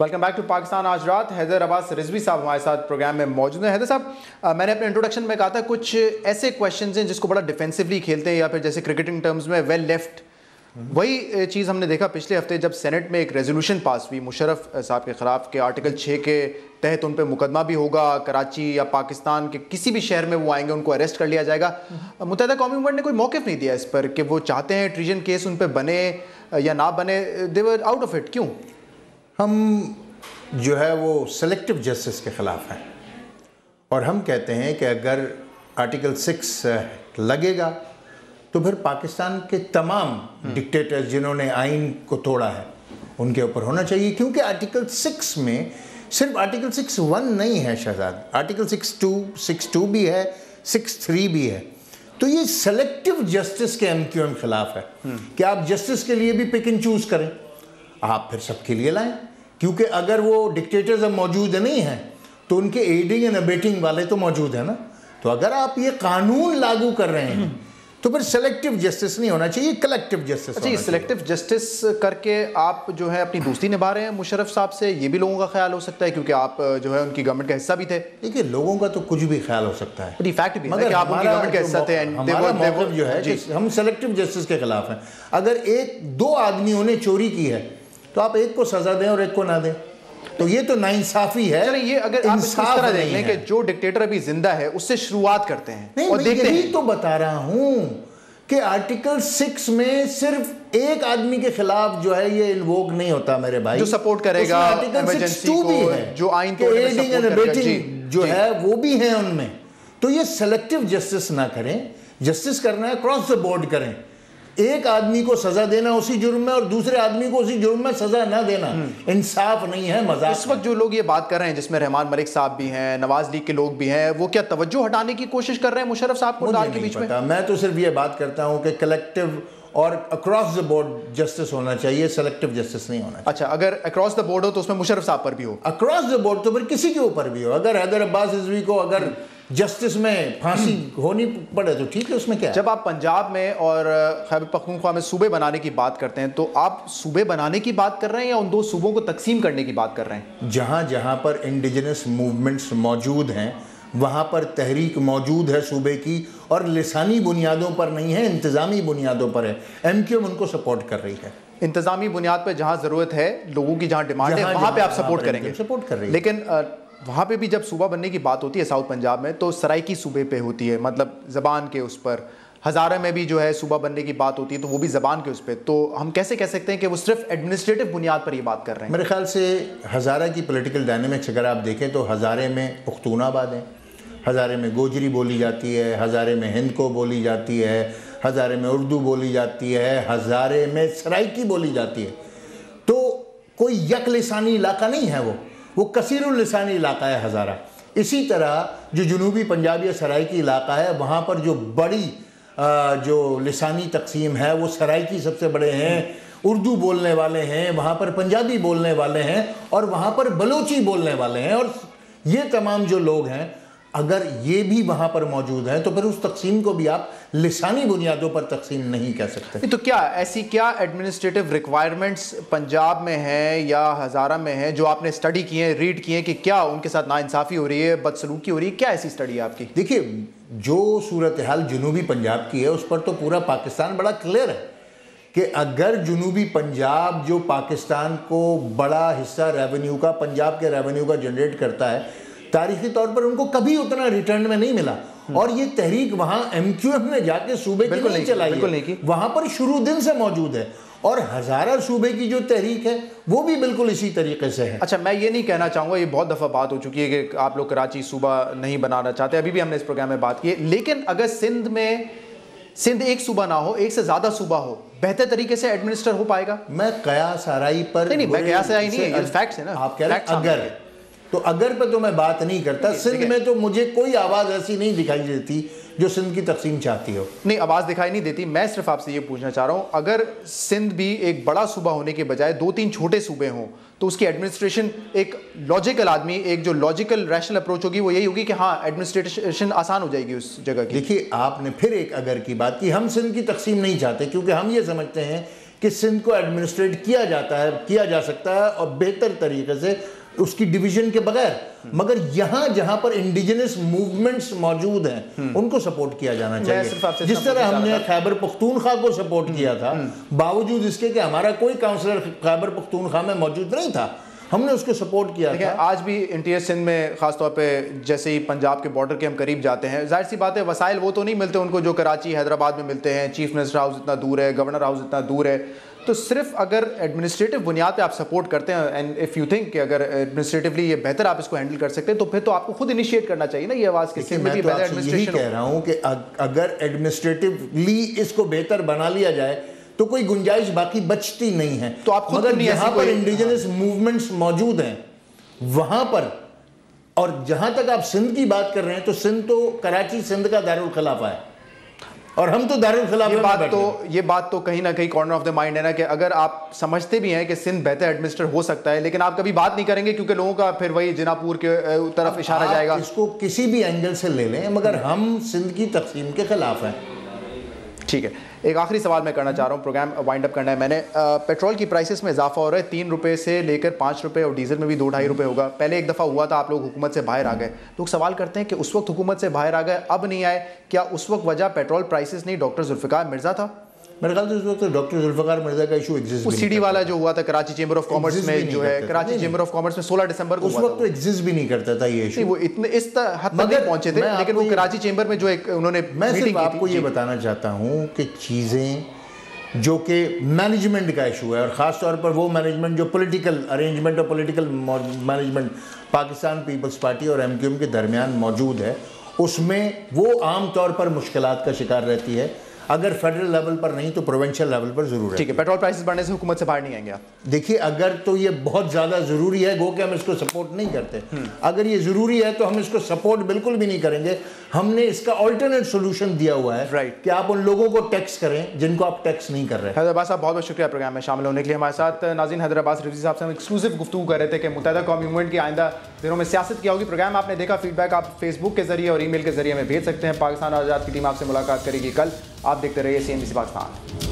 Welcome back to Pakistan آج رات. حیدر عباس رضوی صاحب ہمارے ساتھ پروگرام میں موجود ہیں. حیدر صاحب, میں نے اپنے انٹروڈکشن میں کہا تھا کچھ ایسے کویشچنز ہیں جس کو بڑا ڈیفینسولی کھیلتے ہیں یا پھر جیسے کرکٹنگ ٹرمز میں ویل لیفٹ. وہی چیز ہم نے دیکھا پچھلے ہفتے جب سینٹ میں ایک ریزولوشن پاس ہوئی مشرف صاحب کے خلاف کہ آرٹیکل 6 کے تحت ان پہ مقدمہ بھی ہوگا, کراچی یا پاکستان کے کسی بھی شہر میں وہ آئیں گے ان کو اریسٹ کر لیا جائے گا. متحدہ قومی موومنٹ نے کوئی موقف نہیں دیا اس پر کہ وہ چاہتے ہیں ٹریجن کیس ان پہ بنے یا نہ بنے. دے ور آؤٹ آف اٹ. کیوں؟ ہم جو ہے وہ سلیکٹو جسٹس کے خلاف ہیں اور ہم کہتے ہیں کہ اگر آرٹیکل 6 لگے گا تو پھر پاکستان کے تمام ڈکٹیٹرز جنہوں نے آئین کو توڑا ہے ان کے اوپر ہونا چاہیے, کیونکہ آرٹیکل 6 میں صرف آرٹیکل 6(1) نہیں ہے شہزاد, آرٹیکل 6(2) بھی ہے, 6(3) بھی ہے. تو یہ سلیکٹو جسٹس کے MQM خلاف ہے کہ آپ جسٹس کے لیے بھی پک اینڈ چوز کریں, آپ پھر سب کے لیے لائیں, کیونکہ اگر وہ ڈکٹیٹرز اب موجود نہیں ہیں تو ان کے ایڈنگ اینڈ ابیٹنگ والے تو موجود ہیں نا. تو اگر آپ یہ قانون لاگو کر رہے ہیں تو پھر سلیکٹو جسٹس نہیں ہونا چاہیے, کلیکٹو جسٹس. اچھا, یہ سلیکٹو جسٹس کر کے آپ جو ہے اپنی دوستی نبھا رہے ہیں مشرف صاحب سے, یہ بھی لوگوں کا خیال ہو سکتا ہے کیونکہ آپ جو ہے ان کی گورنمنٹ کا حصہ بھی تھے. دیکھیے لوگوں کا تو کچھ بھی خیال ہو سکتا ہے, یہ فیکٹ بھی ہے کہ آپ ان کی گورنمنٹ کا حصہ تھے. ہمارا موقف جو ہے کہ ہم سلیکٹو جسٹس کے خلاف ہیں. اگر 2 آدمیوں نے چوری کی ہے تو آپ ایک کو سزا دیں اور ایک کو نہ دیں, تو یہ تو ناانصافی ہے. یہ اگر آپ اس طرح دیکھ لیں کہ جو ڈکٹیٹر ابھی زندہ ہے اس سے شروعات کرتے ہیں اور دیکھتے ہیں. یہی تو بتا رہا ہوں کہ آرٹیکل 6 میں صرف ایک آدمی کے خلاف جو ہے یہ انووک نہیں ہوتا میرے بھائی, جو سپورٹ کرے گا ایمرجنسی کو, جو آئین کو ایڈنگ اینڈ ابیٹنگ جو ہے وہ بھی ہیں ان میں. تو یہ سلیکٹو جسٹس نہ کریں, جسٹس کرنا ہے اکراس دا بورڈ کریں. ایک آدمی کو سزا دینا اسی جرم میں اور دوسرے آدمی کو اسی جرم میں سزا نہ دینا انصاف نہیں ہے, مذاق. اس وقت جو لوگ یہ بات کر رہے ہیں جس میں رحمان ملک صاحب بھی ہیں, نواز لیگ کے لوگ بھی ہیں, وہ کیا توجہ ہٹانے کی کوشش کر رہے ہیں مشرف صاحب کو کے بیچ میں؟ میں تو صرف یہ بات کرتا ہوں کہ کلیکٹو اور اکراس دا بورڈ جسٹس ہونا چاہیے, سلیکٹو جسٹس نہیں ہونا چاہیے. اچھا, اگر اکراس دا بورڈ ہو تو اس میں مشرف صاحب پر بھی ہو, اکراس دا بورڈ تو پھر کسی کے اوپر بھی ہو. اگر حیدر عباس رضوی کو اگر جسٹس میں پھانسی ہونی پڑے تو ٹھیک ہے, اس میں کیا ہے. جب آپ پنجاب میں اور خیبر پختونخوا میں صوبے بنانے کی بات کرتے ہیں تو آپ صوبے بنانے کی بات کر رہے ہیں یا ان 2 صوبوں کو تقسیم کرنے کی بات کر رہے ہیں؟ جہاں جہاں پر انڈیجنس موومنٹس موجود ہیں وہاں پر تحریک موجود ہے صوبے کی, اور لسانی بنیادوں پر نہیں ہے, انتظامی بنیادوں پر ہے. MQM ان کو سپورٹ کر رہی ہے. انتظامی بنیاد پہ جہاں ضرورت ہے, لوگوں کی جہاں ڈیمانڈ ہے وہاں پہ آپ سپورٹ کریں گے, سپورٹ کر رہی ہے. لیکن وہاں پہ بھی جب صوبہ بننے کی بات ہوتی ہے ساؤتھ پنجاب میں تو سرائکی صوبے پہ ہوتی ہے, مطلب زبان کے اس پر. ہزارہ میں بھی جو ہے صوبہ بننے کی بات ہوتی ہے تو وہ بھی زبان کے اس پہ. تو ہم کیسے کہہ سکتے ہیں کہ وہ صرف ایڈمنسٹریٹو بنیاد پر یہ بات کر رہے ہیں؟ میرے خیال سے ہزارہ کی پولیٹیکل ڈائنامکس اگر آپ دیکھیں تو ہزارے میں پختون آباد ہیں, ہزارے میں گوجری بولی جاتی ہے, ہزارے میں ہند کو بولی جاتی ہے, ہزارے میں اردو بولی جاتی ہے, ہزارے میں سرائکی بولی جاتی ہے. تو کوئی یک لسانی علاقہ نہیں ہے, وہ کثیر اللسانی علاقہ ہے ہزارہ. اسی طرح جو جنوبی پنجاب یا سرائکی علاقہ ہے وہاں پر جو بڑی جو لسانی تقسیم ہے وہ سرائکی سب سے بڑے ہیں, اردو بولنے والے ہیں, وہاں پر پنجابی بولنے والے ہیں, اور وہاں پر بلوچی بولنے والے ہیں. اور یہ تمام جو لوگ ہیں اگر یہ بھی وہاں پر موجود ہیں تو پھر اس تقسیم کو بھی آپ لسانی بنیادوں پر تقسیم نہیں کہہ سکتے. تو کیا ایسی کیا ایڈمنسٹریٹو ریکوائرمنٹس پنجاب میں ہیں یا ہزارہ میں ہیں جو آپ نے اسٹڈی کی ہیں, ریڈ کی ہیں کہ کیا ان کے ساتھ ناانصافی ہو رہی ہے, بدسلوکی ہو رہی ہے, کیا ایسی اسٹڈی ہے آپ کی؟ دیکھیے جو صورتحال جنوبی پنجاب کی ہے اس پر تو پورا پاکستان بڑا کلیئر ہے کہ اگر جنوبی پنجاب جو پاکستان کو بڑا حصہ ریونیو کا, پنجاب کے ریونیو کا جنریٹ کرتا ہے, تاریخی طور پر ان کو کبھی اتنا ریٹرن میں نہیں ملا. اور یہ تحریک وہاں MQM نے جا کے صوبے کی نہیں چلائی ہے, وہاں پر شروع دن سے موجود ہے. اور ہزارہ صوبے کی جو تحریک ہے وہ بھی بالکل اسی طریقے سے ہے. اچھا, میں یہ نہیں کہنا چاہوں گا, یہ بہت دفعہ بات ہو چکی ہے کہ آپ لوگ کراچی صوبہ نہیں بنانا چاہتے, ابھی بھی ہم نے اس پروگرام میں بات کی ہے. لیکن اگر سندھ ایک صوبہ نہ ہو, ایک سے زیادہ صوبہ ہو, بہتر طریقے سے ایڈمنسٹر ہو پائے گا؟ میں قیاس آرائی پر نہیں, میں قیاس آرائی نہیں, یہ فیکٹس ہیں نا. آپ کہہ رہے ہیں اگر, تو اگر پہ تو میں بات نہیں کرتا. سندھ میں تو مجھے کوئی آواز ایسی نہیں دکھائی دیتی جو سندھ کی تقسیم چاہتی ہو. نہیں, آواز دکھائی نہیں دیتی. میں صرف آپ سے یہ پوچھنا چاہ رہا ہوں, اگر سندھ بھی ایک بڑا صوبہ ہونے کے بجائے 2-3 چھوٹے صوبے ہوں تو اس کی ایڈمنسٹریشن, ایک لاجیکل آدمی, ایک جو لاجیکل ریشنل اپروچ ہوگی وہ یہی ہوگی کہ ہاں ایڈمنسٹریشن آسان ہو جائے گی اس جگہ کی. دیکھیے آپ نے پھر ایک اگر کی بات کی. ہم سندھ کی تقسیم نہیں چاہتے کیونکہ ہم یہ سمجھتے ہیں کہ سندھ کو ایڈمنسٹریٹ کیا جا سکتا ہے اور بہتر طریقے سے اس کی ڈویژن کے بغیر، مگر یہاں جہاں پر انڈیجنس موومنٹس موجود ہیں ان کو سپورٹ کیا جانا چاہیے. جس طرح ہم نے خیبر پختونخوا کو سپورٹ کیا تھا، باوجود اس کے کہ ہمارا کوئی کاؤنسلر خیبر پختونخوا میں موجود نہیں تھا، ہم نے اس کو سپورٹ کیا تھا. آج بھی انٹیریئر سندھ میں خاص طور پہ جیسے ہی پنجاب کے بارڈر کے ہم قریب جاتے ہیں، ظاہر سی بات ہے وسائل وہ تو نہیں ملتے ان کو جو کراچی حیدرآباد میں ملتے ہیں. چیف منسٹر ہاؤس اتنا دور ہے، گورنر ہاؤس اتنا دور ہے. تو صرف اگر ایڈمنسٹریٹو بنیاد پہ آپ سپورٹ کرتے ہیں، اینڈ اف یو تھنک کہ اگر ایڈمنسٹریٹولی یہ بہتر آپ اس کو ہینڈل کر سکتے ہیں، تو پھر تو آپ کو خود انیشیٹ کرنا چاہیے نا یہ آواز کہ میں تو آپ سے یہی کہہ رہا ہوں کہ اگر ایڈمنسٹریٹولی اس کو بہتر بنا لیا جائے تو کوئی گنجائش باقی بچتی نہیں ہے. تو آپ خود مگر جہاں پر انڈیجنس موومنٹس موجود ہیں وہاں پر، اور جہاں تک آپ سندھ کی بات کر رہے ہیں تو سندھ تو کراچی سندھ کا دارالخلافہ ہے اور ہم تو دارالخلافہ میں بیٹھے ہیں. یہ بات تو کہیں نہ کہیں کارنر آف دا مائنڈ ہے نا کہ اگر آپ سمجھتے بھی ہیں کہ سندھ بہتر ایڈمنسٹر ہو سکتا ہے، لیکن آپ کبھی بات نہیں کریں گے کیونکہ لوگوں کا پھر وہی جناپور کے طرف اشارہ جائے گا. اس کو کسی بھی اینگل سے لے لیں مگر ہم سندھ کی تقسیم کے خلاف ہیں. ٹھیک ہے، ایک آخری سوال میں کرنا چاہ رہا ہوں، پروگرام وائنڈ اپ کرنا ہے میں نے. پیٹرول کی پرائسز میں اضافہ ہو رہا ہے 3 روپے سے لے کر 5 روپے، اور ڈیزل میں بھی 2-2.5 روپے ہوگا. پہلے ایک دفعہ ہوا تھا، آپ لوگ حکومت سے باہر آ گئے. لوگ سوال کرتے ہیں کہ اس وقت حکومت سے باہر آ گئے اب نہیں آئے، کیا اس وقت وجہ پیٹرول پرائسز نہیں ڈاکٹر ذوالفقار مرزا تھا؟ میرے خیال سے اس وقت ڈاکٹر ذوالفقار مرزا کا ایشو ایگزسٹ وہ سی ڈی والا جو ہوا تھا کراچی چیمبر آف کامرس میں، جو ہے کراچی چیمبر آف کامرس میں 16 دسمبر کو اس وقت تو ایگزسٹ بھی نہیں کرتا تھا یہ ایشو. وہ اتنے اس حد تک نہیں پہنچے تھے، لیکن وہ کراچی چیمبر میں جو ایک انہوں نے میں صرف آپ کو یہ بتانا چاہتا ہوں کہ چیزیں جو کہ مینجمنٹ کا ایشو ہے، اور خاص طور پر وہ مینجمنٹ جو پولیٹیکل ارینجمنٹ اور پولیٹیکل مینجمنٹ پاکستان پیپلز پارٹی اور ایم کیو ایم کے درمیان موجود ہے، اس میں وہ عام طور پر مشکلات کا شکار رہتی ہے. اگر فیڈرل لیول پر نہیں تو پروونشل لیول پر ضرور ہے. ٹھیک ہے، پیٹرول پرائسز بڑھنے سے حکومت سے باہر نہیں آئیں گے آپ؟ دیکھیے اگر تو یہ بہت زیادہ ضروری ہے، گو کہ ہم اس کو سپورٹ نہیں کرتے. اگر یہ ضروری ہے تو ہم اس کو سپورٹ بالکل بھی نہیں کریں گے. ہم نے اس کا آلٹرنیٹ سولوشن دیا ہوا ہے کہ آپ ان لوگوں کو ٹیکس کریں جن کو آپ ٹیکس نہیں کر رہے. حیدر عباس صاحب بہت بہت شکریہ پروگرام میں شامل ہونے کے لیے. ہمارے ساتھ ناظرین حیدر عباس رضوی صاحب سے ہم ایکسکلوسیو گفتگو کر رہے تھے کہ متحدہ قومی موومنٹ کی آئندہ دنوں میں سیاست کیا ہوگی. پروگرام آپ نے دیکھا، فیڈ بیک آپ فیس بک کے ذریعے اور ای میل کے ذریعے میں بھیج سکتے ہیں. پاکستان آزاد کی ٹیم آپ سے ملاقات کرے گی کل. آپ دیکھتے رہیے CNBC پاکستان.